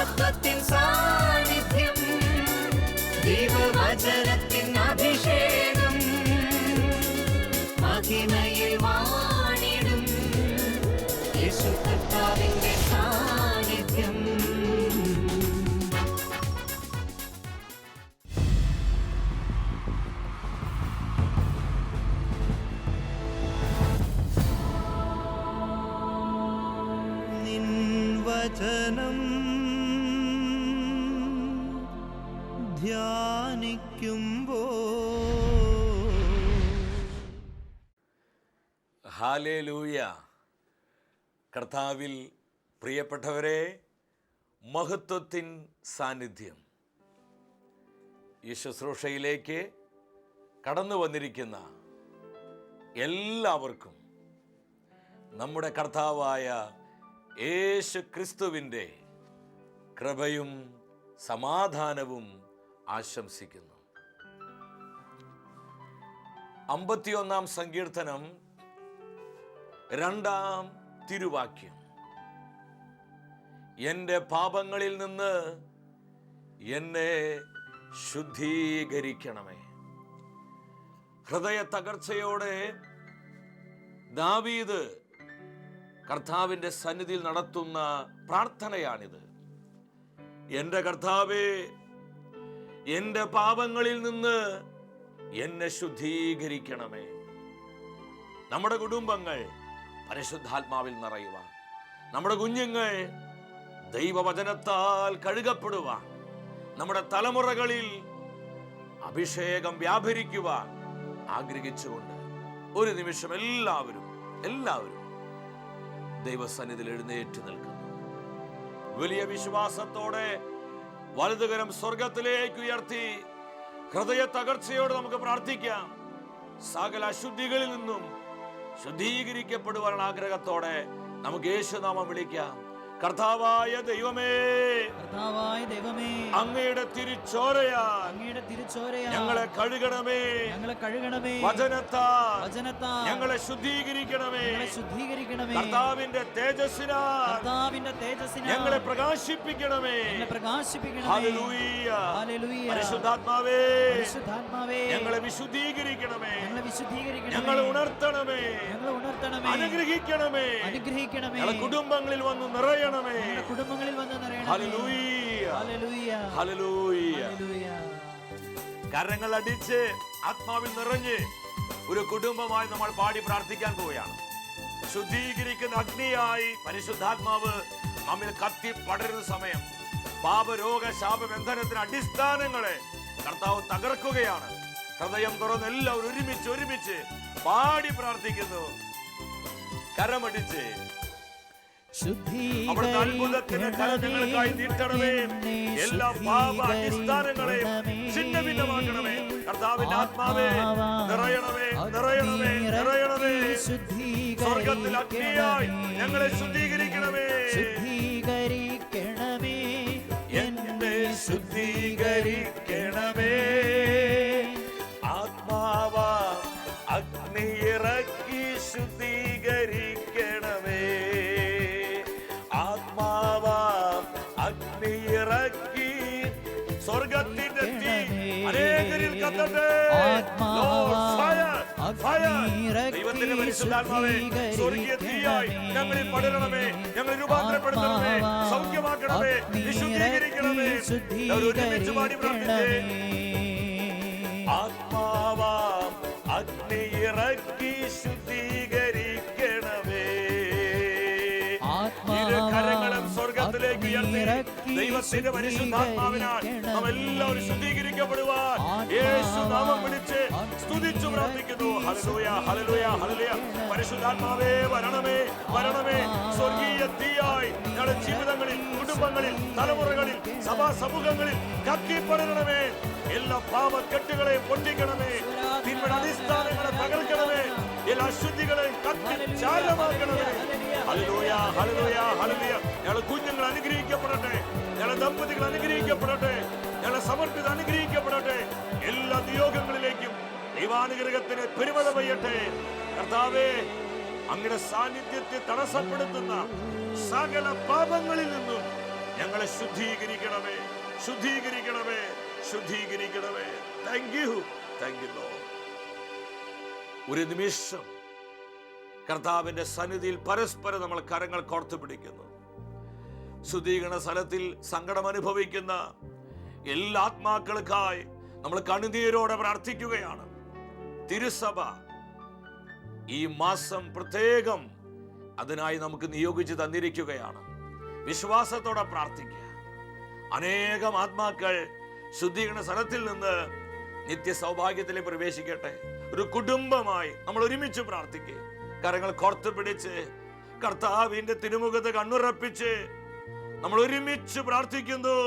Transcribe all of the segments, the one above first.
മഹത്വത്തിൻ സാന്നിധ്യം, ദൈവവചനത്തിൻ അഭിഷേകം, മഹിമയിൽ വാണിടും യേശു കർത്താവിന്റെ സാന്നിധ്യം. വചനം ധ്യാനിക്കുമ്പോൾ. ഹല്ലേലൂയ. കർത്താവിൽ പ്രിയപ്പെട്ടവരെ, മഹത്വത്തിൻ സാന്നിധ്യം ഈ ശുശ്രൂഷയിലേക്ക് കടന്നു വന്നിരിക്കുന്ന എല്ലാവർക്കും നമ്മുടെ കർത്താവായ യേശു ക്രിസ്തുവിൻ്റെ കൃപയും സമാധാനവും ആശംസിക്കുന്നു. 51-ാം സങ്കീർത്തനം 2-ാം തിരുവാക്യം. എൻ്റെ പാപങ്ങളിൽ നിന്ന് എന്നെ ശുദ്ധീകരിക്കണമേ. ഹൃദയ തകർച്ചയോടെ ദാവീദ് കർത്താവിൻ്റെ സന്നിധിയിൽ നടത്തുന്ന പ്രാർത്ഥനയാണിത്. എൻ്റെ കർത്താവേ, എൻ്റെ പാപങ്ങളിൽ നിന്ന് എന്നെ ശുദ്ധീകരിക്കണമേ. നമ്മുടെ കുടുംബങ്ങൾ പരിശുദ്ധാത്മാവിൽ നിറയുവാൻ, നമ്മുടെ കുഞ്ഞുങ്ങൾ ദൈവവചനത്താൽ കഴുകപ്പെടുവാൻ, നമ്മുടെ തലമുറകളിൽ അഭിഷേകം വ്യാപരിക്കുവാൻ ആഗ്രഹിച്ചുകൊണ്ട് ഒരു നിമിഷം എല്ലാവരും ദൈവസന്നിധിയിൽ എഴുന്നേറ്റ് നിൽക്കുന്നു. വലിയ വിശ്വാസത്തോടെ വലതുകരം സ്വർഗത്തിലേക്ക് ഉയർത്തി ഹൃദയ തകർച്ചയോടെ നമുക്ക് പ്രാർത്ഥിക്കാം. സകല അശുദ്ധികളിൽ നിന്നും ശുദ്ധീകരിക്കപ്പെടുവാനുള്ള ആഗ്രഹത്തോടെ നമുക്ക് യേശുനാമം വിളിക്കാം. കർത്താവായ ദൈവമേ, അങ്ങയുടെ തിരുച്ചോരയാൽ ഞങ്ങളെ കഴുകണമേ, വചനത്താൽ ഞങ്ങളെ ശുദ്ധീകരിക്കണമേ. കർത്താവിന്റെ തേജസ്സിനാൽ ഞങ്ങളെ പ്രകാശിപ്പിക്കണമേ. ഹല്ലേലൂയ. പരിശുദ്ധാത്മാവേ, ഞങ്ങളെ വിശുദ്ധീകരിക്കണമേ, ഞങ്ങളെ ഉണർത്തണമേ, അനുഗ്രഹിക്കണമേ. ഞങ്ങളുടെ കുടുംബങ്ങളിൽ വന്ന് നിറയണമേ. കരങ്ങൾ അടിച്ച് ആത്മാവിൽ നിറഞ്ഞ് ഒരു കുടുംബമായി നമ്മൾ പാടി പ്രാർത്ഥിക്കാൻ പോവുകയാണ്. ശുദ്ധീകരിക്കുന്ന അഗ്നിയായി പരിശുദ്ധാത്മാവ് നമ്മിൽ കത്തി പടരുന്ന സമയം പാപരോഗ ശാപബന്ധനത്തിന് അടിസ്ഥാനങ്ങളെ കർത്താവ് തകർക്കുകയാണ്. ഹൃദയം തുറന്ന് എല്ലാവരും ഒരുമിച്ച് പാടി പ്രാർത്ഥിക്കുന്നു. കരമടിച്ച് അവിടുത്തെ അത്ഭുതത്തിന് കരങ്ങൾക്കായി നീട്ടണമേ. എല്ലാ പാപ അടിസ്ഥാനങ്ങളെയും ഛിന്നഭിന്നമാക്കണമേ. കർത്താവിന്റെ ആത്മാവേ, നിറയണമേ, നിറയണമേ, നിറയണമേ. സ്വർഗത്തിൽ അഗ്നിയായി ഞങ്ങളെ ശുദ്ധീകരിക്കണമേ. എന്നെ ശുദ്ധീകരിക്കണമേ. ആത്മാവ അഗ്നിയിറക്കി ശുദ്ധീകരിക്കണമേ. അഗ്നിയിറക്കി സ്വർഗത്തിന്റെ തീ അനേകരിൽ കത്തട്ടെ. ദൈവത്തിന്റെ പരിശുദ്ധാത്മാവേ, സ്വർഗീയ തീയായി ഞങ്ങളിൽ പടരണമേ. ഞങ്ങൾ രൂപാന്തരപ്പെടുത്തണമേ, സൗഖ്യമാക്കണമേ, വിശുദ്ധീകരിക്കണമേ. ഒരുമിച്ച് പാടി പ്രാർത്ഥിച്ചേ. ആത്മാവാം അഗ്നിയിറക്കി ശുദ്ധീകരിക്കണമേ. കരങ്ങളും സ്വർഗത്തിലേക്ക് ഉയർത്തി ദൈവത്തിന്റെ പരിശുദ്ധാത്മാവിനാൽ നാം എല്ലാവരും ശുദ്ധീകരിക്കപ്പെടുവാൻ യേശു നാമം വിളിച്ച് സ്തുതിച്ചു പ്രാർത്ഥിക്കുന്നു. ഹല്ലേലൂയ, ഹല്ലേലൂയ, ഹല്ലേലൂയ. പരിശുദ്ധാത്മാവേ, വരണമേ, വരണമേ. സ്വർഗീയ തീയായി ഞങ്ങളുടെ ജീവിതങ്ങളിൽ, കുടുംബങ്ങളിൽ, തലമുറകളിൽ, സഭാ സമൂഹങ്ങളിൽ കത്തിപ്പടരണമേ. എല്ലാ പാപക്കെട്ടുകളെയും പൊട്ടിക്കണമേ. തിന്മയുടെ അടിസ്ഥാനങ്ങളെ തകർക്കണമേ. എല്ലാ അശുദ്ധികളെയും കത്തി ചാരമാക്കണമേ. ഹല്ലേലൂയ, ഹല്ലേലൂയ, ഹല്ലേലൂയ. ഞങ്ങളുടെ കുഞ്ഞുങ്ങൾ അനുഗ്രഹിക്കപ്പെടട്ടെ. ഞങ്ങളുടെ ദമ്പതികൾ അനുഗ്രഹിക്കപ്പെടട്ടെ. ഞങ്ങളുടെ സമർപ്പിത അനുഗ്രഹിക്കപ്പെടട്ടെ. എല്ലാ നിയോഗങ്ങളിലേക്കും ദൈവാനുഗ്രഹത്തിന് പെരുമഴ പെയ്യട്ടെ. കർത്താവേ, അങ്ങയുടെ സാന്നിധ്യത്തെ തടസ്സപ്പെടുത്തുന്ന സകല പാപങ്ങളിൽ നിന്നും ഞങ്ങളെ ശുദ്ധീകരിക്കണമേ, ശുദ്ധീകരിക്കണമേ, ശുദ്ധീകരിക്കണമേ. Thank you Lord. ഒരു നിമിഷം കർത്താവിന്റെ സന്നിധിയിൽ പരസ്പരം നമ്മൾ കരങ്ങൾ കോർത്തു പിടിക്കുന്നു. ശുദ്ധീകരണ സ്ഥലത്തിൽ സങ്കടം അനുഭവിക്കുന്ന എല്ലാ ആത്മാക്കൾക്കായി നമ്മൾ കണ്ണുനീരോടെ പ്രാർത്ഥിക്കുകയാണ്. തിരുസഭ ഈ മാസം പ്രത്യേകം അതിനായി നമുക്ക് നിയോഗിച്ച് തന്നിരിക്കുകയാണ്. വിശ്വാസത്തോടെ പ്രാർത്ഥിക്കുക. അനേകം ആത്മാക്കൾ ശുദ്ധീകരണ സ്ഥലത്തിൽ നിന്ന് നിത്യ സൗഭാഗ്യത്തിലേക്ക് പ്രവേശിക്കട്ടെ. ഒരു കുടുംബമായി നമ്മൾ ഒരുമിച്ച് പ്രാർത്ഥിക്കുക. കരങ്ങൾ കോർത്തു പിടിച്ച് കർത്താവിന്റെ തിരുമുഖത്ത് കണ്ണുറപ്പിച്ച് നമ്മൾ ഒരുമിച്ച് പ്രാർത്ഥിക്കുന്നു.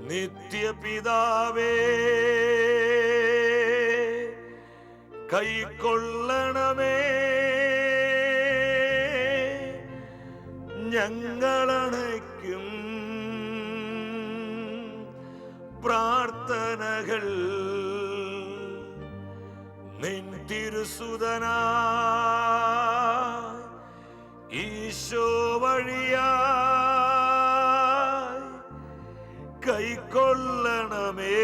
നിത്യപിതാവേ, കൈക്കൊള്ളണമേ ഞങ്ങളണയ്ക്കും പ്രാർത്ഥനകൾ. നിൻ തിരുസുതനായി ഈശോ വഴിയായി കൈക്കൊള്ളണമേ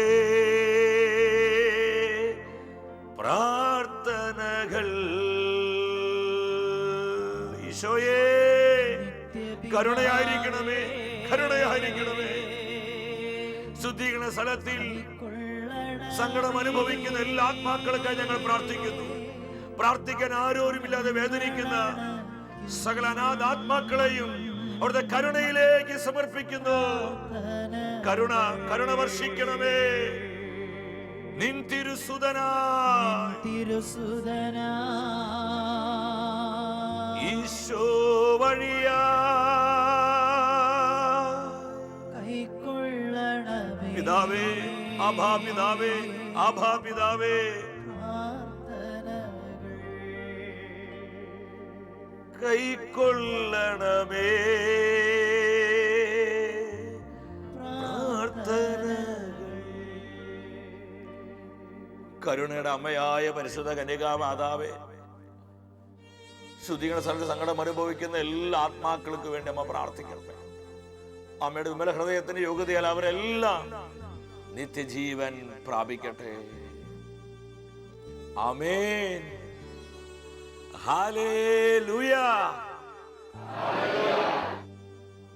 പ്രാർത്ഥനകൾ. ഈശോയേ, കരുണയായിരിക്കണമേ, കരുണയായിരിക്കണമേ. ശുദ്ധീകരണ സ്ഥലത്തിൽ സങ്കടം അനുഭവിക്കുന്ന എല്ലാ ആത്മാക്കൾക്കായി ഞങ്ങൾ പ്രാർത്ഥിക്കുന്നു. പ്രാർത്ഥിക്കാൻ ആരോരുമില്ലാതെ വേദനിക്കുന്ന സകല അനാഥാത്മാക്കളെയും അവിടുത്തെ കരുണയിലേക്ക് സമർപ്പിക്കുന്നു. കരുണ വർഷിക്കണമേ. നിൻ തിരുസുതനായി ഈശോ വഴിയാ പിതാവേ, ആഭാ പിതാവേ, ആഭാ പിതാവേ, കൈക്കൊള്ളണമേ പ്രാർത്ഥനകൾ. കരുണയുടെ അമ്മയായ പരിശുദ്ധ കന്യകാമാതാവേ, ശുദ്ധീകരണ സ്ഥലത്ത് സങ്കടം അനുഭവിക്കുന്ന എല്ലാ ആത്മാക്കൾക്ക് വേണ്ടി അമ്മ പ്രാർത്ഥിക്കട്ടെ. അമ്മയുടെ വിമല ഹൃദയത്തിന്റെ യോഗ്യതയാൽ അവരെല്ലാം നിത്യജീവൻ പ്രാപിക്കട്ടെ. ആമേൻ. ഹല്ലേലൂയ.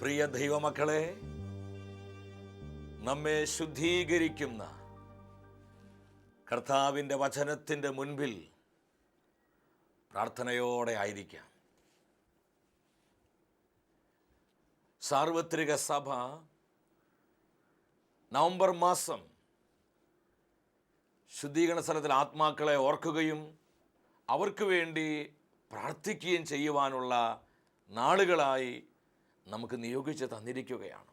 പ്രിയ ദൈവമക്കളെ, നമ്മെ ശുദ്ധീകരിക്കുന്ന കർത്താവിന്റെ വചനത്തിന്റെ മുൻപിൽ പ്രാർത്ഥനയോടെ ആയിരിക്കാം. സാർവത്രിക സഭ നവംബർ മാസം ശുദ്ധീകരണ സ്ഥലത്തിൽ ആത്മാക്കളെ ഓർക്കുകയും അവർക്ക് വേണ്ടി പ്രാർത്ഥിക്കുകയും ചെയ്യുവാനുള്ള നാളുകളായി നമുക്ക് നിയോഗിച്ച് തന്നിരിക്കുകയാണ്.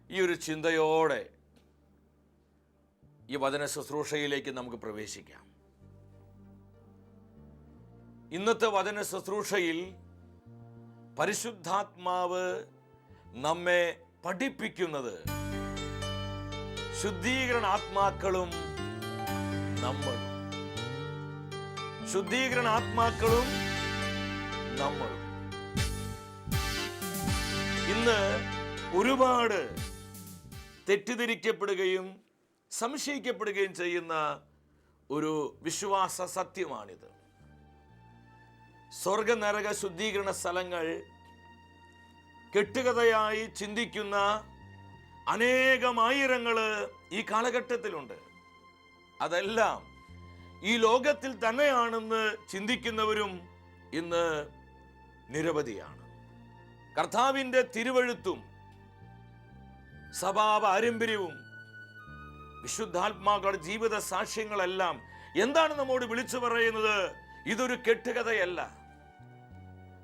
ഈ ഒരു ചിന്തയോടെ ഈ വചന ശുശ്രൂഷയിലേക്ക് നമുക്ക് പ്രവേശിക്കാം. ഇന്നത്തെ വചന ശുശ്രൂഷയിൽ പരിശുദ്ധാത്മാവ് നമ്മെ പഠിപ്പിക്കുന്നത് ശുദ്ധീകരണ ആത്മാക്കളും നമ്മളും, ശുദ്ധീകരണ ആത്മാക്കളും നമ്മളും. ഇന്ന് ഒരുപാട് തെറ്റിദ്ധരിക്കപ്പെടുകയും സംശയിക്കപ്പെടുകയും ചെയ്യുന്ന ഒരു വിശ്വാസ സത്യമാണിത്. സ്വർഗ നരക ശുദ്ധീകരണ സ്ഥലങ്ങൾ കെട്ടുകഥയായി ചിന്തിക്കുന്ന അനേകമായിരങ്ങള് ഈ കാലഘട്ടത്തിലുണ്ട്. അതെല്ലാം ഈ ലോകത്തിൽ തന്നെയാണെന്ന് ചിന്തിക്കുന്നവരും ഇന്ന് നിരവധിയാണ്. കർത്താവിൻ്റെ തിരുവെഴുത്തും സഭാ പാരമ്പര്യവും വിശുദ്ധാത്മാക്കളുടെ ജീവിത സാക്ഷ്യങ്ങളെല്ലാം എന്താണ് നമ്മോട് വിളിച്ചു പറയുന്നത്? ഇതൊരു കെട്ടുകഥയല്ല.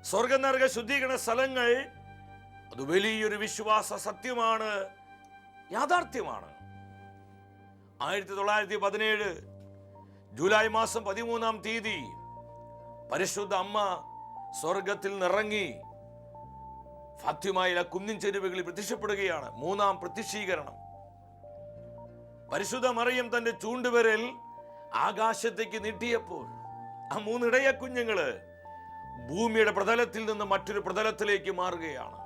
സ്വർഗനരക ശുദ്ധീകരണ സ്ഥലങ്ങൾ അത് വലിയൊരു വിശ്വാസ സത്യമാണ്, യാഥാർത്ഥ്യമാണ്. 1917 ജൂലൈ മാസം 13-ാം തീയതി പരിശുദ്ധ അമ്മ സ്വർഗത്തിൽ നിറങ്ങി ഫാത്തിമയിലെ കുന്നിൻ ചെരുവുകളിൽ പ്രത്യക്ഷപ്പെടുകയാണ്. 3-ാം പ്രത്യക്ഷീകരണം. പരിശുദ്ധ മറിയം തന്റെ ചൂണ്ടുവിരൽ ആകാശത്തേക്ക് നീട്ടിയപ്പോൾ ആ 3 ഇടയ കുഞ്ഞുങ്ങള് ഭൂമിയുടെ പ്രതലത്തിൽ നിന്ന് മറ്റൊരു പ്രതലത്തിലേക്ക് മാറുകയാണ്.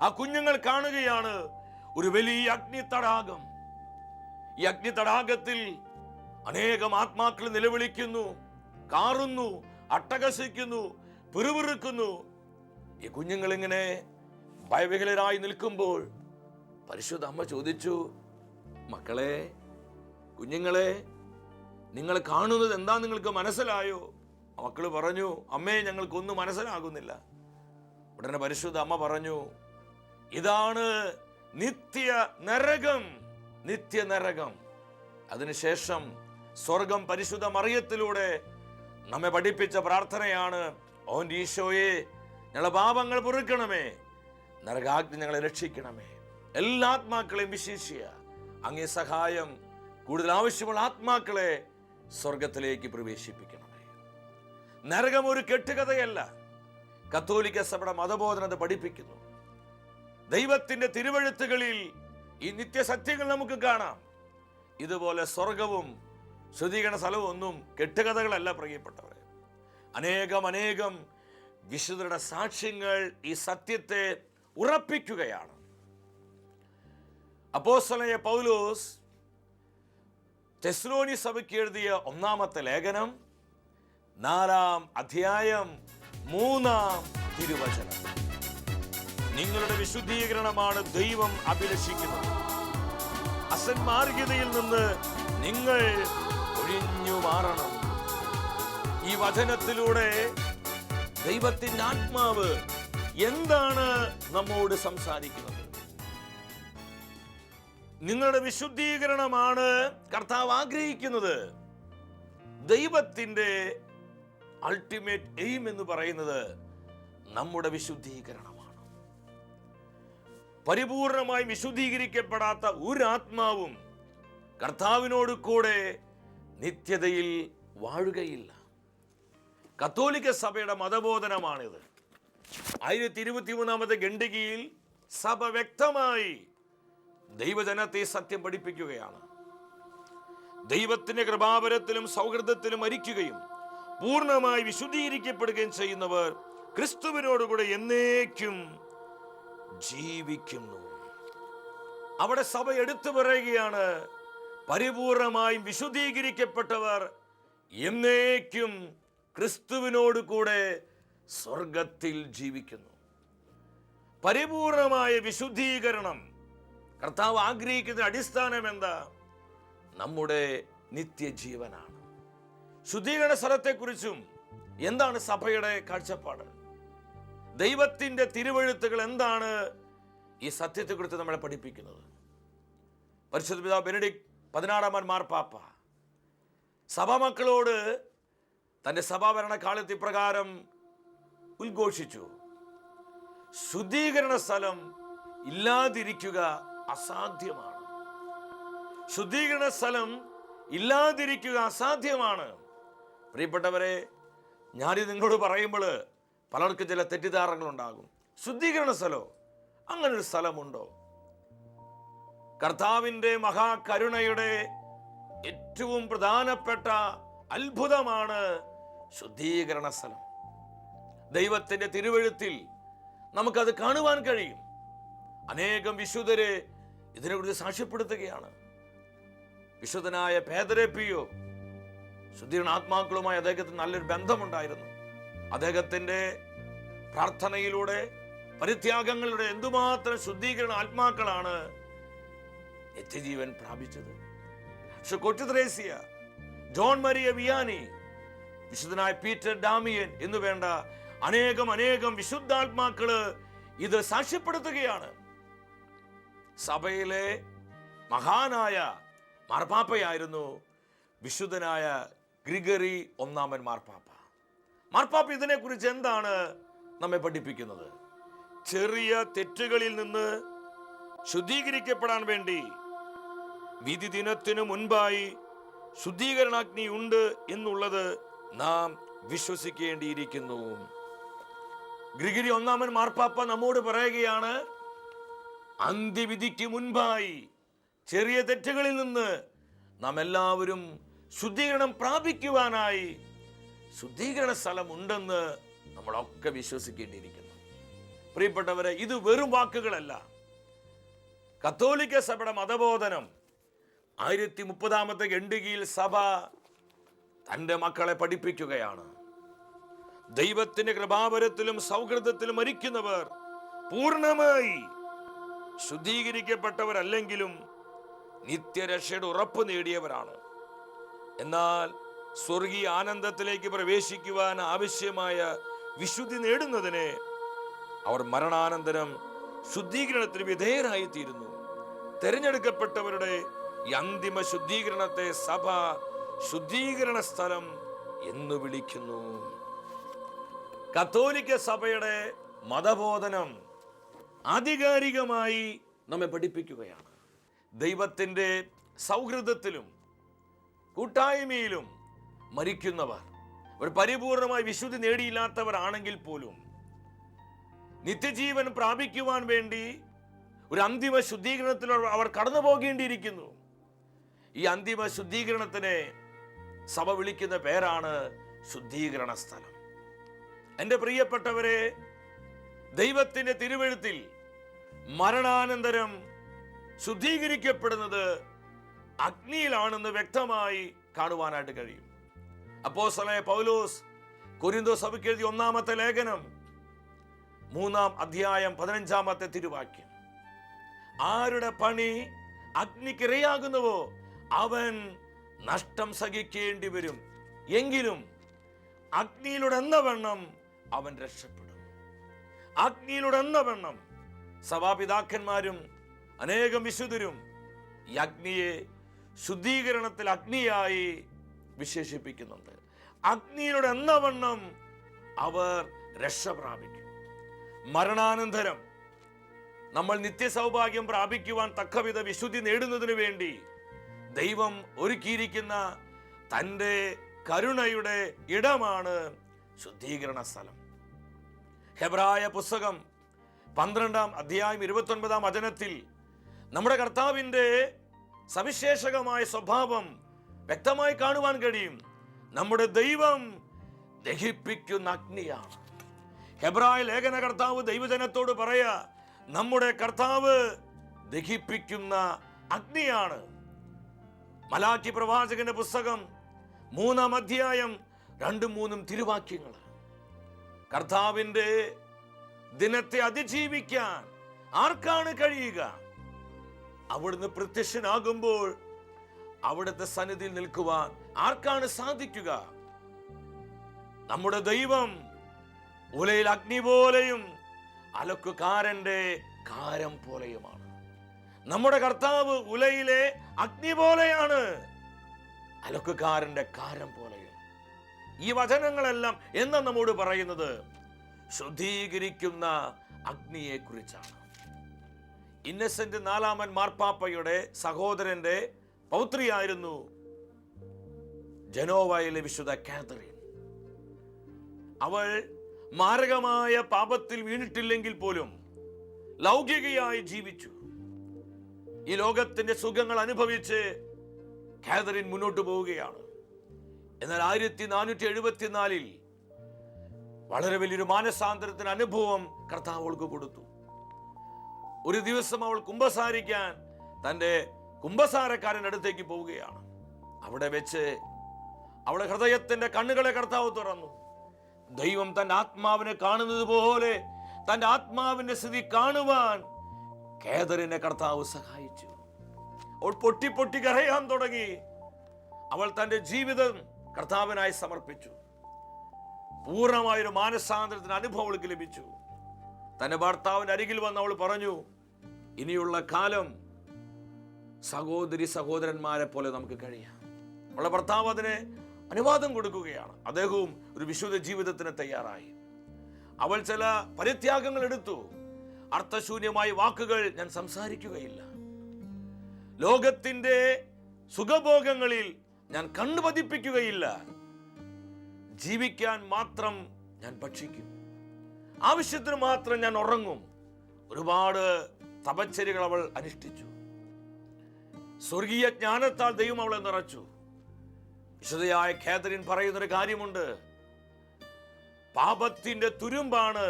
ആ കുഞ്ഞുങ്ങൾ കാണുകയാണ് ഒരു വലിയ അഗ്നി തടാകം. ഈ അഗ്നി തടാകത്തിൽ അനേകം ആത്മാക്കൾ നിലവിളിക്കുന്നു, കാറുന്നു, അട്ടഹസിക്കുന്നു, പിറുപിറുക്കുന്നു. ഈ കുഞ്ഞുങ്ങൾ ഇങ്ങനെ ഭയവിഹ്വലരായി നിൽക്കുമ്പോൾ പരിശുദ്ധ അമ്മ ചോദിച്ചു, മക്കളെ, കുഞ്ഞുങ്ങളെ, നിങ്ങൾ കാണുന്നത് എന്താ നിങ്ങൾക്ക് മനസ്സിലായോ? മക്കൾ പറഞ്ഞു, അമ്മേ, ഞങ്ങൾക്കൊന്നും മനസ്സിലാകുന്നില്ല. ഉടനെ പരിശുദ്ധ അമ്മ പറഞ്ഞു, ഇതാണ് നിത്യ നരകം, നിത്യ നരകം. അതിനുശേഷം സ്വർഗം പരിശുദ്ധ മറിയത്തിലൂടെ നമ്മെ പഠിപ്പിച്ച പ്രാർത്ഥനയാണ്, ഓൻ ഈശോയെ, ഞങ്ങളെ പാപങ്ങൾ പൊറുക്കണമേ, നരകാഗ്നി ഞങ്ങളെ രക്ഷിക്കണമേ. എല്ലാ ആത്മാക്കളെയും വിശേഷിയ അങ്ങേ സഹായം കൂടുതൽ ആവശ്യമുള്ള ആത്മാക്കളെ സ്വർഗത്തിലേക്ക് പ്രവേശിപ്പിക്കണമേ. നരകം ഒരു കെട്ടുകഥയല്ല. കത്തോലിക്ക സഭയുടെ മതബോധനത പഠിപ്പിക്കുന്നു. ദൈവത്തിന്റെ തിരുവെഴുത്തുകളിൽ ഈ നിത്യസത്യങ്ങൾ നമുക്ക് കാണാം. ഇതുപോലെ സ്വർഗവും ശുദ്ധീകരണ സ്ഥലവും ഒന്നും കെട്ടുകഥകളല്ല പ്രിയപ്പെട്ടവരെ. അനേകം വിശുദ്ധരുടെ സാക്ഷ്യങ്ങൾ ഈ സത്യത്തെ ഉറപ്പിക്കുകയാണ്. അപ്പോസ്തലനായ പൗലോസ് തെസ്സലോനി സഭയ്ക്ക് എഴുതിയ ഒന്നാമത്തെ ലേഖനം 4-ാം അധ്യായം 3-ാം തിരുവചനം, നിങ്ങളുടെ വിശുദ്ധീകരണമാണ് ദൈവം അഭിലഷിക്കുന്നത്. അസന്മാർഗ്ഗതയിൽ നിന്ന് നിങ്ങൾ ഒഴിഞ്ഞു മാറണം. ഈ വചനത്തിലൂടെ ദൈവത്തിന്റെ ആത്മാവ് എന്താണ് നമ്മോട് സംസാരിക്കുന്നത്? നിങ്ങളുടെ വിശുദ്ധീകരണമാണ് കർത്താവ് ആഗ്രഹിക്കുന്നത്. ദൈവത്തിന്റെ അൾട്ടിമേറ്റ് എയിം എന്ന് പറയുന്നത് നമ്മുടെ വിശുദ്ധീകരണമാണ്. പരിപൂർണമായി വിശുദ്ധീകരിക്കപ്പെടാത്ത ഒരു ആത്മാവും കർത്താവിനോട് കൂടെ നിത്യതയിൽ വാഴുകയില്ല. കത്തോലിക്ക സഭയുടെ മതബോധനമാണിത്. 1023 ഖണ്ഡികയിൽ സഭ വ്യക്തമായി ദൈവജനത്തെ സത്യം പഠിപ്പിക്കുകയാണ്. ദൈവത്തിന്റെ കൃപാവരത്തിലും സൗഹൃദത്തിലും മരിക്കുകയും പൂർണ്ണമായി വിശുദ്ധീകരിക്കപ്പെടുകയും ചെയ്യുന്നവർ ക്രിസ്തുവിനോടുകൂടെ എന്നേക്കും ജീവിക്കുന്നു. അവിടെ സഭ എടുത്തു പറയുകയാണ്, പരിപൂർണമായും വിശുദ്ധീകരിക്കപ്പെട്ടവർ എന്നേക്കും ക്രിസ്തുവിനോട് കൂടെ സ്വർഗത്തിൽ ജീവിക്കുന്നു. പരിപൂർണമായ വിശുദ്ധീകരണം കർത്താവ് ആഗ്രഹിക്കുന്ന അടിസ്ഥാനം എന്താ? നമ്മുടെ നിത്യജീവനാണ്. ശുദ്ധീകരണ സ്ഥലത്തെക്കുറിച്ചും എന്താണ് സഭയുടെ കാഴ്ചപ്പാട്? ദൈവത്തിന്റെ തിരുവെഴുത്തുകൾ എന്താണ് ഈ സത്യത്തെക്കുറിച്ച് നമ്മളെ പഠിപ്പിക്കുന്നത്? പരിശുദ്ധ പിതാവ് ബെനഡിക്ട് 16 മാർപ്പാപ്പ സഭാമക്കളോട് തന്റെ സഭാഭരണകാലത്ത് ഇപ്രകാരം ഉദ്ഘോഷിച്ചു, ശുദ്ധീകരണ സ്ഥലം ഇല്ലാതിരിക്കുക അസാധ്യമാണ്. ശുദ്ധീകരണ സ്ഥലം ഇല്ലാതിരിക്കുക അസാധ്യമാണ്. പ്രിയപ്പെട്ടവരെ, ഞാനിത് നിങ്ങളോട് പറയുമ്പോൾ പലർക്കും ചില തെറ്റിദ്ധാരണകൾ ഉണ്ടാകും. ശുദ്ധീകരണ സ്ഥലമോ? അങ്ങനൊരു സ്ഥലമുണ്ടോ? കർത്താവിൻ്റെ മഹാകരുണയുടെ ഏറ്റവും പ്രധാനപ്പെട്ട അത്ഭുതമാണ് ശുദ്ധീകരണ സ്ഥലം. ദൈവത്തിൻ്റെ തിരുവെഴുത്തിൽ നമുക്കത് കാണുവാൻ കഴിയും. അനേകം വിശുദ്ധരെ ഇതിനെക്കുറിച്ച് സാക്ഷ്യപ്പെടുത്തുകയാണ്. വിശുദ്ധനായ പേതരെ പിയോ ശുദ്ധീകരണ ആത്മാക്കളുമായി അദ്ദേഹത്തിന് നല്ലൊരു ബന്ധമുണ്ടായിരുന്നു. അദ്ദേഹത്തിൻ്റെ പ്രാർത്ഥനയിലൂടെ, പരിത്യാഗങ്ങളിലൂടെ എന്തുമാത്രം ശുദ്ധീകരണ ആത്മാക്കളാണ് നിത്യജീവൻ പ്രാപിച്ചത്. കൊച്ചു ത്രേസ്യ, ജോൺ മരിയ വിയാനി, വിശുദ്ധനായ പീറ്റർ ഡാമിയൻ എന്നു വേണ്ട അനേകം വിശുദ്ധാത്മാക്കള് ഇത് സാക്ഷ്യപ്പെടുത്തുകയാണ്. സഭയിലെ മഹാനായ മാർപ്പാപ്പയായിരുന്നു വിശുദ്ധനായ ഗ്രിഗറി 1 മാർപ്പാപ്പ. മാർപ്പാപ്പ ഇതിനെക്കുറിച്ച് എന്താണ് നമ്മെ പഠിപ്പിക്കുന്നത്? ചെറിയ തെറ്റുകളിൽ നിന്ന് ശുദ്ധീകരിക്കപ്പെടാൻ വേണ്ടി വിധി ദിനത്തിനു മുൻപായി ശുദ്ധീകരണാഗ്നി ഉണ്ട് എന്നുള്ളത് നാം വിശ്വസിക്കേണ്ടിയിരിക്കുന്നു. ഗ്രിഗറി 1 മാർപ്പാപ്പ നമ്മോട് പറയുകയാണ്, അന്ത്യവിധിക്ക് മുൻപായി ചെറിയ തെറ്റുകളിൽ നിന്ന് നാം എല്ലാവരും ശുദ്ധീകരണം പ്രാപിക്കുവാനായി ശുദ്ധീകരണ സ്ഥലം ഉണ്ടെന്ന് നമ്മളൊക്കെ വിശ്വസിക്കേണ്ടിയിരിക്കുന്നു. പ്രിയപ്പെട്ടവരെ, ഇത് വെറും വാക്കുകളല്ല. കത്തോലിക്ക സഭയുടെ മതബോധനം 1030 ഖണ്ഡികയിൽ സഭ തൻ്റെ മക്കളെ പഠിപ്പിക്കുകയാണ്. ദൈവത്തിന്റെ കൃപാവരത്തിലും സൗഹൃദത്തിലും മരിക്കുന്നവർ പൂർണ്ണമായി ശുദ്ധീകരിക്കപ്പെട്ടവരല്ലെങ്കിലും നിത്യരക്ഷയുടെ ഉറപ്പ് നേടിയവരാണ്. എന്നാൽ സ്വർഗീയ ആനന്ദത്തിലേക്ക് പ്രവേശിക്കുവാൻ ആവശ്യമായ വിശുദ്ധി നേടുന്നതിന് അവർ മരണാനന്തരം ശുദ്ധീകരണത്തിന് വിധേയരായിത്തീരുന്നു. തെരഞ്ഞെടുക്കപ്പെട്ടവരുടെ ഈ അന്തിമ ശുദ്ധീകരണത്തെ സഭ ശുദ്ധീകരണ സ്ഥലം എന്ന് വിളിക്കുന്നു. കത്തോലിക്ക സഭയുടെ മതബോധനം ആധികാരികമായി നമ്മെ പഠിപ്പിക്കുകയാണ്. ദൈവത്തിൻ്റെ സൗഹൃദത്തിലും കൂട്ടായ്മയിലും മരിക്കുന്നവർ ഒരു പരിപൂർണമായി വിശുദ്ധി നേടിയില്ലാത്തവരാണെങ്കിൽ പോലും നിത്യജീവൻ പ്രാപിക്കുവാൻ വേണ്ടി ഒരു അന്തിമ ശുദ്ധീകരണത്തിൽ അവർ കടന്നു പോകേണ്ടിയിരിക്കുന്നു. ഈ അന്തിമ ശുദ്ധീകരണത്തിനെ സഭ വിളിക്കുന്ന പേരാണ് ശുദ്ധീകരണ സ്ഥലം. എൻ്റെ പ്രിയപ്പെട്ടവരെ, ദൈവത്തിൻ്റെ തിരുവെഴുത്തിൽ മരണാനന്തരം ശുദ്ധീകരിക്കപ്പെടുന്നത് അഗ്നിയിലാണെന്ന് വ്യക്തമായി കാണുവാനായിട്ട് കഴിയും. അപ്പോസ്തലനായ പൗലോസ് കൊരിന്തോസ് സഭയ്ക്ക് എഴുതിയ 1-ാമത്തെ ലേഖനം 3-ാം അധ്യായം 15-ാമത്തെ തിരുവാക്യം, ആരുടെ പണി അഗ്നിക്കിരയാകുന്നുവോ അവൻ നഷ്ടം സഹിക്കേണ്ടി വരും, എങ്കിലും അഗ്നിയിലൂടെ എന്ന വണ്ണം അവൻ രക്ഷപ്പെടും. അഗ്നിയിലൂടെ എന്ന വണ്ണം സഭാപിതാക്കന്മാരും അനേകം വിശുദ്ധരും ഈ അഗ്നിയെ ശുദ്ധീകരണത്തിൽ അഗ്നിയായി വിശേഷിപ്പിക്കുന്നുണ്ട്. അഗ്നിയിലൂടെ എന്ന വണ്ണം അവർ രക്ഷ പ്രാപിക്കും. മരണാനന്തരം നമ്മൾ നിത്യസൗഭാഗ്യം പ്രാപിക്കുവാൻ തക്കവിധ വിശുദ്ധി നേടുന്നതിന് വേണ്ടി ദൈവം ഒരുക്കിയിരിക്കുന്ന തൻ്റെ കരുണയുടെ ഇടമാണ് ശുദ്ധീകരണ സ്ഥലം. ഹെബ്രായ പുസ്തകം 12-ാം അധ്യായം 29-ാം വചനത്തിൽ നമ്മുടെ കർത്താവിൻ്റെ സവിശേഷകമായ സ്വഭാവം വ്യക്തമായി കാണുവാൻ കഴിയും. നമ്മുടെ ദൈവം ദഹിപ്പിക്കുന്ന അഗ്നിയാണ്. ഹെബ്രായ ലേഖന കർത്താവ് ദൈവജനത്തോട് പറയാ, നമ്മുടെ കർത്താവ് ദഹിപ്പിക്കുന്ന അഗ്നിയാണ്. മലാക്കി പ്രവാചകന്റെ പുസ്തകം 3-ാം അധ്യായം 2-3 തിരുവാക്യങ്ങൾ. കർത്താവിൻ്റെ ദിനത്തെ അതിജീവിക്കാൻ ആർക്കാണ് കഴിയുക? അവിടുന്ന് പ്രത്യക്ഷനാകുമ്പോൾ അവിടുത്തെ സന്നിധിയിൽ നിൽക്കുവാൻ ആർക്കാണ് സാധിക്കുക? നമ്മുടെ ദൈവം ഉലയിൽ അഗ്നി പോലെയും അലക്കുകാരന്റെ കാരം പോലെയുമാണ്. നമ്മുടെ കർത്താവ് ഉലയിലെ അഗ്നി പോലെയാണ്, അലക്കുകാരന്റെ കാരം പോലെയും. ഈ വചനങ്ങളെല്ലാം എന്ന് നമ്മോട് പറയുന്നത് ശുദ്ധീകരിക്കുന്ന അഗ്നിയെ കുറിച്ചാണ്. ഇന്നസെന്റ് 4-ാമൻ മാർപ്പാപ്പയുടെ സഹോദരന്റെ പൗത്രിയായിരുന്നു ജനോവയിലെ വിശുദ്ധ കാതറിൻ. അവൾ മാരകമായ പാപത്തിൽ വീണിട്ടില്ലെങ്കിൽ പോലും ലൗകികയായി ജീവിച്ചു. ഈ ലോകത്തിന്റെ സുഖങ്ങൾ അനുഭവിച്ച് കാതറിൻ മുന്നോട്ട് പോവുകയാണ്. എന്നാൽ 1474 വളരെ വലിയൊരു മാനസാന്തരത്തിന് അനുഭവം കർത്താവ് അവൾക്ക് കൊടുത്തു. ഒരു ദിവസം അവൾ കുമ്പസാരിക്കാൻ തൻ്റെ കുമ്പസാരക്കാരൻ്റെ അടുത്തേക്ക് പോവുകയാണ്. അവിടെ വെച്ച് അവളുടെ ഹൃദയത്തിന്റെ കണ്ണുകളെ കർത്താവ് തുറന്നു. ദൈവം തൻ്റെ ആത്മാവിനെ കാണുന്നത് പോലെ തൻ്റെ ആത്മാവിന്റെ സ്ഥിതി കാണുവാൻ കാതറിനെ കർത്താവ് സഹായിച്ചു. അവൾ പൊട്ടി പൊട്ടി കരയാൻ തുടങ്ങി. അവൾ തൻ്റെ ജീവിതം കർത്താവിനായി സമർപ്പിച്ചു. പൂർണ്ണമായൊരു മാനസാന്തരത്തിന് അനുഭവം അവൾക്ക് ലഭിച്ചു. തൻ്റെ ഭർത്താവിൻ്റെ അരികിൽ വന്ന് അവൾ പറഞ്ഞു, ഇനിയുള്ള കാലം സഹോദരി സഹോദരന്മാരെ പോലെ നമുക്ക് കഴിയാം. അവളുടെ ഭർത്താവ് അതിന് അനുവാദം കൊടുക്കുകയാണ്. അദ്ദേഹവും ഒരു വിശുദ്ധ ജീവിതത്തിന് തയ്യാറായി. അവൾ ചില പരിത്യാഗങ്ങൾ എടുത്തു. അർത്ഥശൂന്യമായ വാക്കുകൾ ഞാൻ സംസാരിക്കുകയില്ല. ലോകത്തിന്റെ സുഖഭോഗങ്ങളിൽ ഞാൻ കണ്ണു പതിപ്പിക്കുകയില്ല. ജീവിക്കാൻ മാത്രം ഞാൻ ഭക്ഷിക്കും. ആവശ്യത്തിന് മാത്രം ഞാൻ ഉറങ്ങും. ഒരുപാട് തപശ്ചര്യകൾ അവൾ അനുഷ്ഠിച്ചു. സ്വർഗീയ ജ്ഞാനത്താൽ ദൈവം അവളെ നിറച്ചു. വിശുദ്ധയായ കാതറിൻ പറയുന്നൊരു കാര്യമുണ്ട്. പാപത്തിന്റെ തുരുമ്പാണ്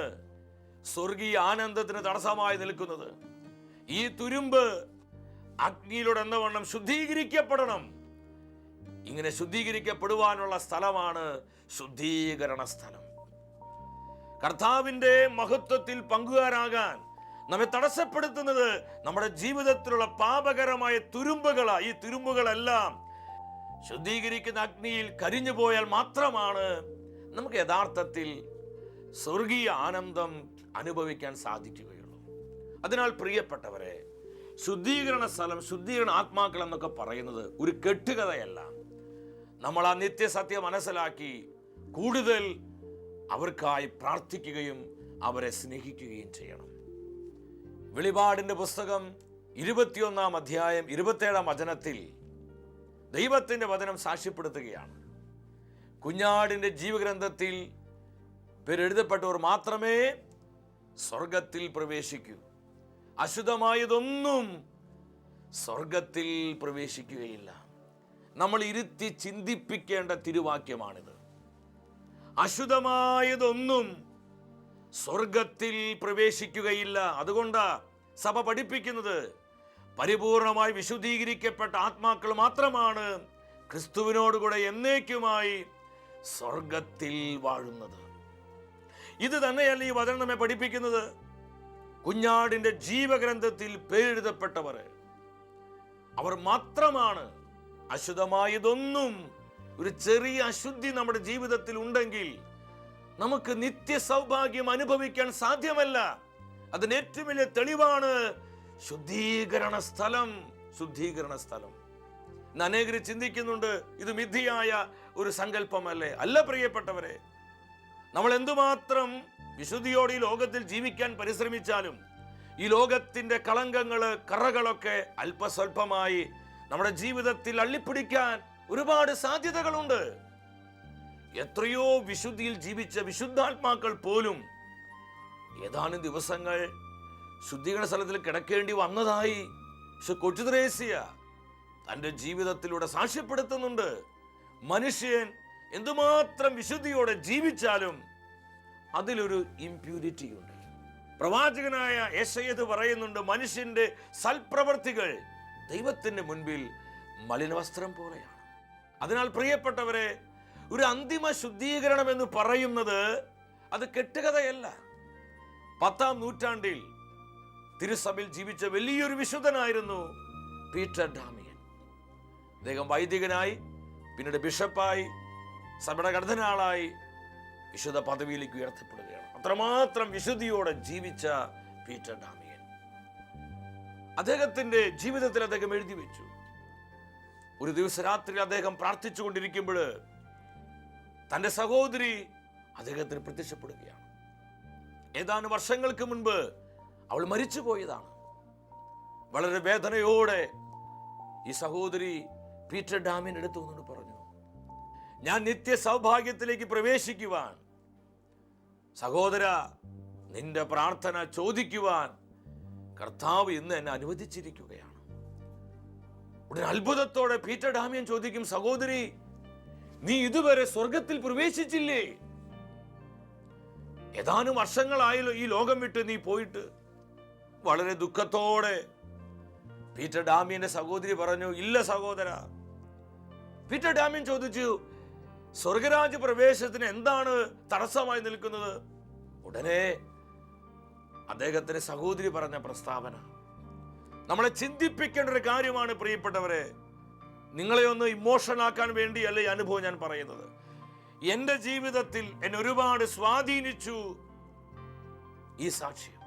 സ്വർഗീയ ആനന്ദത്തിന് തടസ്സമായി നിൽക്കുന്നത്. ഈ തുരുമ്പ് അഗ്നിയിലൂടെ എന്നവണ്ണം ശുദ്ധീകരിക്കപ്പെടണം. ഇങ്ങനെ ശുദ്ധീകരിക്കപ്പെടുവാനുള്ള സ്ഥലമാണ് ശുദ്ധീകരണ സ്ഥലം. കർത്താവിന്റെ മഹത്വത്തിൽ പങ്കുകാരാകാൻ നമ്മെ തടസ്സപ്പെടുത്തുന്നത് നമ്മുടെ ജീവിതത്തിലുള്ള പാപകരമായ തുരുമ്പുകളാ. ഈ തുരുമ്പുകളെല്ലാം ശുദ്ധീകരിക്കുന്ന അഗ്നിയിൽ കരിഞ്ഞു പോയാൽ മാത്രമാണ് നമുക്ക് യഥാർത്ഥത്തിൽ സ്വർഗീയ ആനന്ദം അനുഭവിക്കാൻ സാധിക്കുകയുള്ളൂ. അതിനാൽ പ്രിയപ്പെട്ടവരെ, ശുദ്ധീകരണ സ്ഥലം, ശുദ്ധീകരണ ആത്മാക്കൾ എന്നൊക്കെ പറയുന്നത് ഒരു കെട്ടുകഥയല്ല. നമ്മൾ ആ നിത്യസത്യം മനസ്സിലാക്കി കൂടുതൽ അവർക്കായി പ്രാർത്ഥിക്കുകയും അവരെ സ്നേഹിക്കുകയും ചെയ്യണം. വെളിപാടിന്റെ പുസ്തകം 21-ാം അധ്യായം 27-ാം വചനത്തിൽ ദൈവത്തിന്റെ വചനം സാക്ഷ്യപ്പെടുത്തുകയാണ്. കുഞ്ഞാടിന്റെ ജീവഗ്രന്ഥത്തിൽ പേരെഴുതപ്പെട്ടവർ മാത്രമേ സ്വർഗത്തിൽ പ്രവേശിക്കൂ. അശുദ്ധമായതൊന്നും സ്വർഗത്തിൽ പ്രവേശിക്കുകയില്ല. നമ്മൾ ഇരുത്തി ചിന്തിപ്പിക്കേണ്ട തിരുവാക്യമാണിത്. അശുദ്ധമായതൊന്നും സ്വർഗത്തിൽ പ്രവേശിക്കുകയില്ല. അതുകൊണ്ടാ സഭ പഠിപ്പിക്കുന്നത് പരിപൂർണമായി വിശുദ്ധീകരിക്കപ്പെട്ട ആത്മാക്കൾ മാത്രമാണ് ക്രിസ്തുവിനോടുകൂടെ എന്നേക്കുമായി സ്വർഗത്തിൽ വാഴുന്നത്. ഇത് തന്നെയല്ല ഈ വചനം നമ്മെ പഠിപ്പിക്കുന്നത്. കുഞ്ഞാടിന്റെ ജീവഗ്രന്ഥത്തിൽ പേരെഴുതപ്പെട്ടവർ അവർ മാത്രമാണ്. അശുദ്ധമായതൊന്നും, ഒരു ചെറിയ അശുദ്ധി നമ്മുടെ ജീവിതത്തിൽ ഉണ്ടെങ്കിൽ നമുക്ക് നിത്യ സൗഭാഗ്യം അനുഭവിക്കാൻ സാധ്യമല്ല. അതിന് ഏറ്റവും വലിയ തെളിവാണ് ശുദ്ധീകരണ സ്ഥലം. ശുദ്ധീകരണ സ്ഥലം. ഇന്ന് അനേകർ ചിന്തിക്കുന്നുണ്ട്, ഇത് മിഥ്യയായ ഒരു സങ്കല്പമല്ലേ? അല്ല പ്രിയപ്പെട്ടവരെ, നമ്മൾ എന്തുമാത്രം വിശുദ്ധിയോടെ ഈ ലോകത്തിൽ ജീവിക്കാൻ പരിശ്രമിച്ചാലും ഈ ലോകത്തിന്റെ കളങ്കങ്ങള്, കറകളൊക്കെ അല്പസ്വല്പമായി നമ്മുടെ ജീവിതത്തിൽ അള്ളിപ്പിടിക്കാൻ ഒരുപാട് സാധ്യതകളുണ്ട്. എത്രയോ വിശുദ്ധിയിൽ ജീവിച്ച വിശുദ്ധാത്മാക്കൾ പോലും ഏതാനും ദിവസങ്ങൾ ശുദ്ധീകരണ സ്ഥലത്തിൽ കിടക്കേണ്ടി വന്നതായി കൊച്ചു ത്രേസ്യ തന്റെ ജീവിതത്തിലൂടെ സാക്ഷ്യപ്പെടുത്തുന്നുണ്ട്. മനുഷ്യൻ എന്തുമാത്രം വിശുദ്ധിയോടെ ജീവിച്ചാലും അതിലൊരു ഇംപ്യൂരിറ്റി ഉണ്ട്. പ്രവാചകനായ യെശയ്യാ പറയുന്നുണ്ട്, മനുഷ്യന്റെ സൽപ്രവർത്തികൾ ദൈവത്തിന്റെ മുൻപിൽ മലിനവസ്ത്രം പോലെയാണ്. അതിനാൽ പ്രിയപ്പെട്ടവരെ, ഒരു അന്തിമ ശുദ്ധീകരണം എന്ന് പറയുന്നത് അത് കെട്ടുകഥയല്ല. 10-ാം നൂറ്റാണ്ടിൽ തിരുസഭയിൽ ജീവിച്ച വലിയൊരു വിശുദ്ധനായിരുന്നു പീറ്റർ ഡാമിയൻ. അദ്ദേഹം വൈദികനായി, പിന്നീട് ബിഷപ്പായി, സഭയുടെ കർദ്ദിനാളായി വിശുദ്ധ പദവിയിലേക്ക് ഉയർത്തപ്പെടുകയാണ്. അത്രമാത്രം വിശുദ്ധിയോടെ ജീവിച്ച പീറ്റർ ഡാമിയൻ അദ്ദേഹത്തിന്റെ ജീവിതത്തിൽ അദ്ദേഹം എഴുതി വെച്ചു. ഒരു ദിവസം രാത്രി അദ്ദേഹം പ്രാർത്ഥിച്ചു കൊണ്ടിരിക്കുമ്പോൾ തന്റെ സഹോദരി അദ്ദേഹത്തിന് പ്രത്യക്ഷപ്പെടുകയാണ്. ഏതാനും വർഷങ്ങൾക്ക് മുൻപ് അവൾ മരിച്ചു പോയതാണ്. വളരെ വേദനയോടെ ഈ സഹോദരി പീറ്റർ ഡാമിയൻ എടുത്തു വന്നിട്ട് പറഞ്ഞു, ഞാൻ നിത്യ സൗഭാഗ്യത്തിലേക്ക് പ്രവേശിക്കുവാൻ, സഹോദര, നിന്റെ പ്രാർത്ഥന ചോദിക്കുവാൻ കർത്താവ് ഇന്ന് എന്നെ അനുവദിച്ചിരിക്കുകയാണ്. ഉടനെ അത്ഭുതത്തോടെ പീറ്റർ ഡാമിയൻ ചോദിക്കും, സഹോദരി, നീ ഇതുവരെ സ്വർഗത്തിൽ പ്രവേശിച്ചില്ലേ? ഏതാനും വർഷങ്ങളായല്ലോ ഈ ലോകം വിട്ട് നീ പോയിട്ട്. വളരെ ദുഃഖത്തോടെ പീറ്റർ ഡാമിയന്റെ സഹോദരി പറഞ്ഞു, ഇല്ല സഹോദര. പീറ്റർ ഡാമിയൻ ചോദിച്ചു, സ്വർഗരാജ്യ പ്രവേശനത്തിന് എന്താണ് തടസ്സമായി നിൽക്കുന്നത്? ഉടനെ അദ്ദേഹത്തിന്റെ സഹോദരി പറഞ്ഞ പ്രസ്താവന നമ്മളെ ചിന്തിപ്പിക്കേണ്ട ഒരു കാര്യമാണ് പ്രിയപ്പെട്ടവരെ. നിങ്ങളെ ഒന്ന് ഇമോഷൻ ആക്കാൻ വേണ്ടിയല്ല ഈ അനുഭവം ഞാൻ പറയുന്നത്. എന്റെ ജീവിതത്തിൽ എന്നെ ഒരുപാട് സ്വാധീനിച്ചു ഈ സാക്ഷ്യം.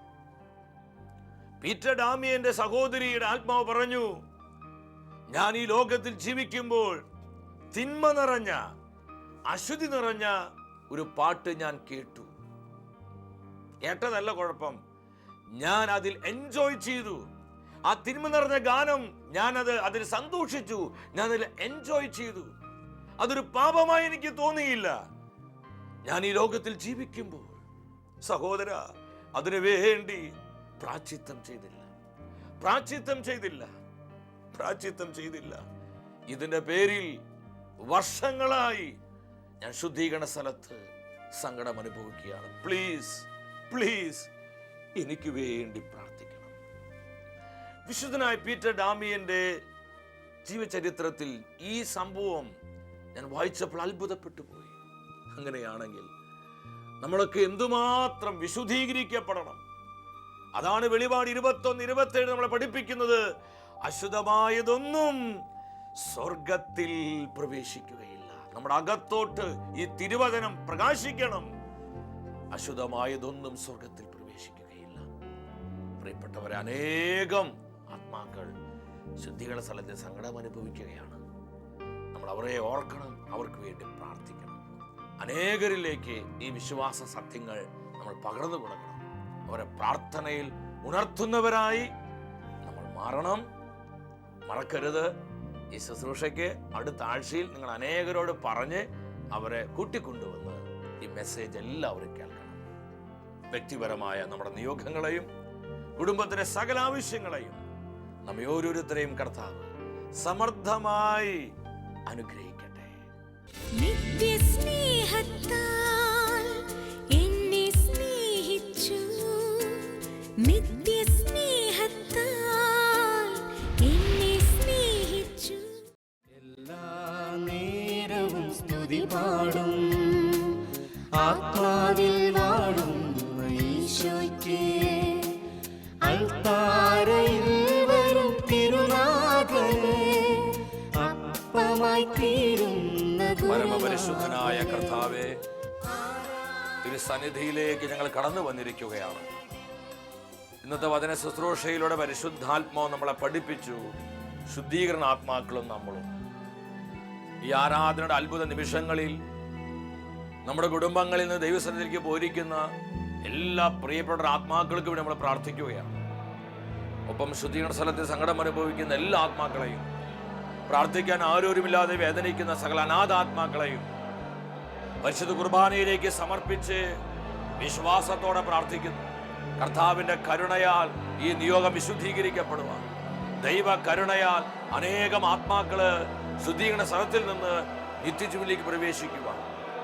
പീറ്റർ ഡാമിയന്റെ സഹോദരിയുടെ ആത്മാവ് പറഞ്ഞു, ഞാൻ ഈ ലോകത്തിൽ ജീവിക്കുമ്പോൾ തിന്മ നിറഞ്ഞ, അശുദ്ധി നിറഞ്ഞ ഒരു പാട്ട് ഞാൻ കേട്ടു. കേട്ടതല്ല കുഴപ്പം, ഞാൻ അതിൽ എൻജോയ് ചെയ്തു. ആ തിന്മ നിറഞ്ഞ ഗാനം അതിൽ സന്തോഷിച്ചു, ഞാൻ അതിൽ എൻജോയ് ചെയ്തു. അതൊരു പാപമായി എനിക്ക് തോന്നിയില്ല. ഞാൻ ഈ ലോകത്തിൽ ജീവിക്കുമ്പോൾ സഹോദര അതിനു വേണ്ടി പ്രായശ്ചിത്തം ചെയ്തില്ല. ഇതിന്റെ പേരിൽ വർഷങ്ങളായി ഞാൻ ശുദ്ധീകരണ സ്ഥലത്ത് സങ്കടം അനുഭവിക്കുകയാണ്. പ്ലീസ് പ്ലീസ് എനിക്ക് വേണ്ടി പ്രാർത്ഥിക്കണം. വിശുദ്ധനായ പീറ്റർ ഡാമിയന്റെ ജീവചരിത്രത്തിൽ ഈ സംഭവം ഞാൻ വായിച്ചപ്പോൾ അത്ഭുതപ്പെട്ടു പോയി. അങ്ങനെയാണെങ്കിൽ നമ്മളൊക്കെ എന്തുമാത്രം വിശുദ്ധീകരിക്കപ്പെടണം. അതാണ് വെളിപാട് 21-27 നമ്മളെ പഠിപ്പിക്കുന്നത്. അശുദ്ധമായതൊന്നും സ്വർഗത്തിൽ പ്രവേശിക്കുകയില്ല. നമ്മുടെ അകത്തോട്ട് ഈ തിരുവചനം പ്രകാശിക്കണം. അശുദ്ധമായതൊന്നും സ്വർഗത്തിൽ പ്രവേശിക്കുകയില്ല. പ്രിയപ്പെട്ടവരെ, അനേകം ആത്മാക്കൾ ശുദ്ധീകരണ സ്ഥലത്തെ സങ്കടം അനുഭവിക്കുകയാണ്. നമ്മൾ അവരെ ഓർക്കണം, അവർക്ക് വേണ്ടി പ്രാർത്ഥിക്കണം. അനേകരിലേക്ക് ഈ വിശ്വാസ സത്യങ്ങൾ നമ്മൾ പകർന്നു കൊടുക്കണം. അവരെ പ്രാർത്ഥനയിൽ ഉണർത്തുന്നവരായി നമ്മൾ മാറണം. മറക്കരുത്, ഈ ശുശ്രൂഷയ്ക്ക് അടുത്ത ആഴ്ചയിൽ നിങ്ങൾ അനേകരോട് പറഞ്ഞ് അവരെ കൂട്ടിക്കൊണ്ടുവന്ന് ഈ മെസ്സേജ് എല്ലാവരും കേൾക്കണം. വ്യക്തിപരമായ നമ്മുടെ നിയോഗങ്ങളെയും കുടുംബത്തിലെ സകല ആവശ്യങ്ങളെയും നമ്മെ ഓരോരുത്തരെയും കർത്താവ് സമർത്ഥമായി അനുഗ്രഹിക്കട്ടെ. നിത്യസ്നേഹത്താൽ എന്നെ സ്നേഹിച്ചു, നിത്യസ്നേഹത്താൽ എന്നെ സ്നേഹിച്ചു. എല്ലാ നേരവും സ്തുതി പാടും, ആത്മാവിൽ വാഴും ഈശോയ്ക്ക്. അൾത്താരയിൽ വരും തിരുനാഥനെ അപ്പമായി തീരുന്ന പരമപരിശുദ്ധനായ കർത്താവേ, തിരുസന്നിധിയിലേക്ക് ഞങ്ങൾ കടന്നു വന്നിരിക്കുകയാണ്. ഇന്നത്തെ വചന ശുശ്രൂഷയിലൂടെ പരിശുദ്ധാത്മാവ് നമ്മളെ പഠിപ്പിച്ചു. ശുദ്ധീകരണ ആത്മാക്കളും നമ്മളും ഈ ആരാധനയുടെ അത്ഭുത നിമിഷങ്ങളിൽ നമ്മുടെ കുടുംബങ്ങളിൽ നിന്ന് ദൈവസന്നിധിയിലേക്ക് പോയിരിക്കുന്ന എല്ലാ പ്രിയപ്പെട്ട ആത്മാക്കൾക്കും വേണ്ടി നമ്മൾ പ്രാർത്ഥിക്കുകയാണ്. ഒപ്പം ശുദ്ധീകരണ സ്ഥലത്തെ സങ്കടം അനുഭവിക്കുന്ന എല്ലാ ആത്മാക്കളെയും, പ്രാർത്ഥിക്കാൻ ആരോരുമില്ലാതെ വേദനിക്കുന്ന സകല അനാഥാത്മാക്കളെയും പരിശുദ്ധ കുർബാനയിലേക്ക് സമർപ്പിച്ച് വിശ്വാസത്തോടെ പ്രാർത്ഥിക്കുന്നു. കർത്താവിന്റെ കരുണയാൽ ഈ നിയോഗം വിശുദ്ധീകരിക്കപ്പെടുവാൻ, ദൈവ കരുണയാൽ അനേകം ആത്മാക്കള് ശുദ്ധീകരണ സ്ഥലത്തിൽ നിന്ന് നിത്യജീവനിലേക്ക് പ്രവേശിക്കുവാൻ,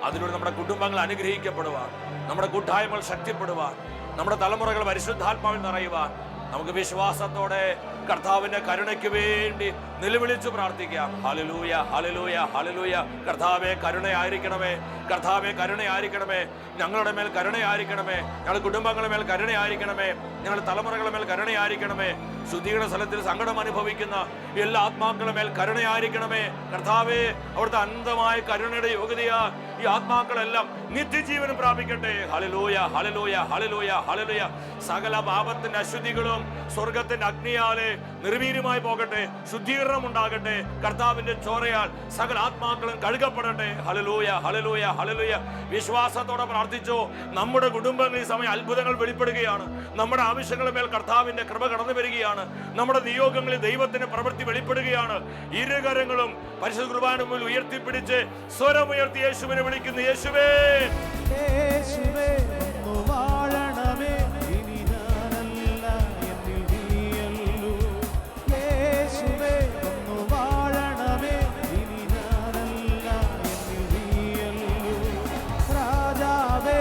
അതിലൂടെ നമ്മുടെ കുടുംബങ്ങൾ അനുഗ്രഹിക്കപ്പെടുവാൻ, നമ്മുടെ കൂട്ടായ്മകൾ ശക്തിപ്പെടുവാൻ, നമ്മുടെ തലമുറകൾ പരിശുദ്ധാത്മാവിൽ നിറയുവാൻ നമുക്ക് വിശ്വാസത്തോടെ കർത്താവിന്റെ കരുണയ്ക്ക് വേണ്ടി നിലവിളിച്ചു പ്രാർത്ഥിക്കാം. ഹല്ലേലൂയ, ഹല്ലേലൂയ, ഹല്ലേലൂയ. കർത്താവേ കരുണയായിരിക്കണമേ, കർത്താവേ കരുണയായിരിക്കണമേ, ഞങ്ങളുടെ മേൽ കരുണയായിരിക്കണമേ, ഞങ്ങളുടെ കുടുംബങ്ങളുടെ മേൽ കരുണയായിരിക്കണമേ, ഞങ്ങളുടെ തലമുറകളുടെ മേൽ കരുണയായിരിക്കണമേ. ശുദ്ധീകരണ സ്ഥലത്തിൽ സങ്കടം അനുഭവിക്കുന്ന എല്ലാ ആത്മാക്കളുടെ മേൽ കരുണയായിരിക്കണമേ. കർത്താവേ, അവിടുത്തെ അനന്തമായ കരുണയുടെ യോഗ്യതയാ ഈ ആത്മാക്കളെല്ലാം നിത്യജീവനം പ്രാപിക്കട്ടെ. ഹല്ലേലൂയ, ഹല്ലേലൂയ, ഹല്ലേലൂയ, ഹല്ലേലൂയ. സകല പാപത്തിന്റെ അശുദ്ധികളും സ്വർഗത്തിന്റെ അഗ്നിയാലെ നിർവീര്യമായി പോകട്ടെ. ശുദ്ധീകരണം ഉണ്ടാകട്ടെ. കർത്താവിന്റെ ചോരയാൽ സകല ആത്മാക്കളും കഴുകപ്പെടട്ടെ. ഹല്ലേലൂയ, ഹല്ലേലൂയ, ഹല്ലേലൂയ. വിശ്വാസത്തോടെ പ്രാർത്ഥിച്ചോ. നമ്മുടെ കുടുംബങ്ങളിൽ ഈ സമയം അത്ഭുതങ്ങൾ വെളിപ്പെടുകയാണ്. നമ്മുടെ ആവശ്യങ്ങളുടെ മേൽ കർത്താവിന്റെ കൃപ കടന്നു വരികയാണ്. നമ്മുടെ നിയോഗങ്ങളിൽ ദൈവത്തിന്റെ പ്രവൃത്തി വെളിപ്പെടുകയാണ്. ഇരുകരങ്ങളും പരിശുദ്ധ കുർബാന മുന്നിൽ ഉയർത്തിപ്പിടിച്ച് സ്വരമുയർത്തി യേശുവിനെ വിളിക്കുന്നു. യേശുവേ, യേശുവേ ഒന്ന് വാഴണമേ, ഇനി ഞാനല്ല എന്നിൽ നീയല്ലൂ. യേശുവേ ഒന്ന് വാഴണമേ, ഇനി ഞാനല്ല എന്നിൽ നീയല്ലൂ. രാജാവേ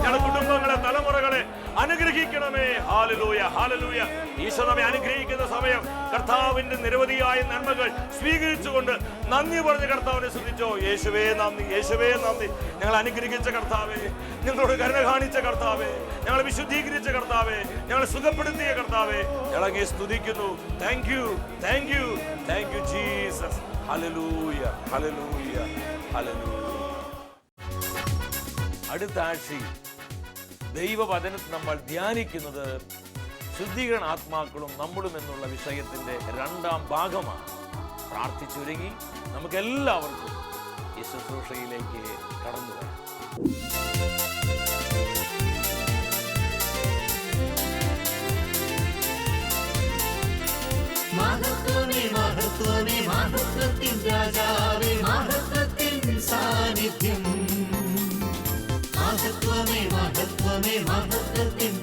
ഞങ്ങളുടെ കുടുംബങ്ങളെ തലമുറകളെ അനുഗ്രഹിക്കണമേ. Hallelujah, hallelujah. ഈശോ നമ്മെ അനുഗ്രഹിക്കുന്ന സമയം കർത്താവിന്റെ നിരവധിയായ നന്മകൾ സ്വീകരിച്ചുകൊണ്ട് നന്ദി പറഞ്ഞ് കർത്താവിനെ സ്തുതിച്ചോ. യേശുവേ നന്ദി, യേശുവേ നന്ദി. ഞങ്ങൾ അനുഗ്രഹിച്ച കർത്താവേ, ഞങ്ങളോട് കരുണ കാണിച്ച കർത്താവേ, ഞങ്ങളെ വിശുദ്ധീകരിച്ച കർത്താവേ, ഞങ്ങളെ സുഖപ്പെടുത്തിയ കർത്താവേ, ഞങ്ങളെ സ്തുതിക്കുന്നു. Thank you, thank you, thank you Jesus. Hallelujah, ഹല്ലേലൂയ, ഹല്ലേലൂയ. അടുത്ത ആഴ്ചയിൽ ദൈവവചനത്തിൽ നമ്മൾ ധ്യാനിക്കുന്നത് ശുദ്ധീകരണ ആത്മാക്കളും നമ്മളും എന്നുള്ള വിഷയത്തിന്റെ 2ാം ഭാഗമാണ്. പ്രാർത്ഥിച്ചൊരുങ്ങി നമുക്കെല്ലാവർക്കും ഈ ശുശ്രൂഷയിലേക്ക് കടന്നു വരാം. മഹത്വമേ, മഹത്വമേ, മഹത്വത്തിൻ രാജാവേ, മഹത്വത്തിൻ സാന്നിധ്യം. മഹത്വമേ, മഹത്വമേ, മഹത്വത്തിൻ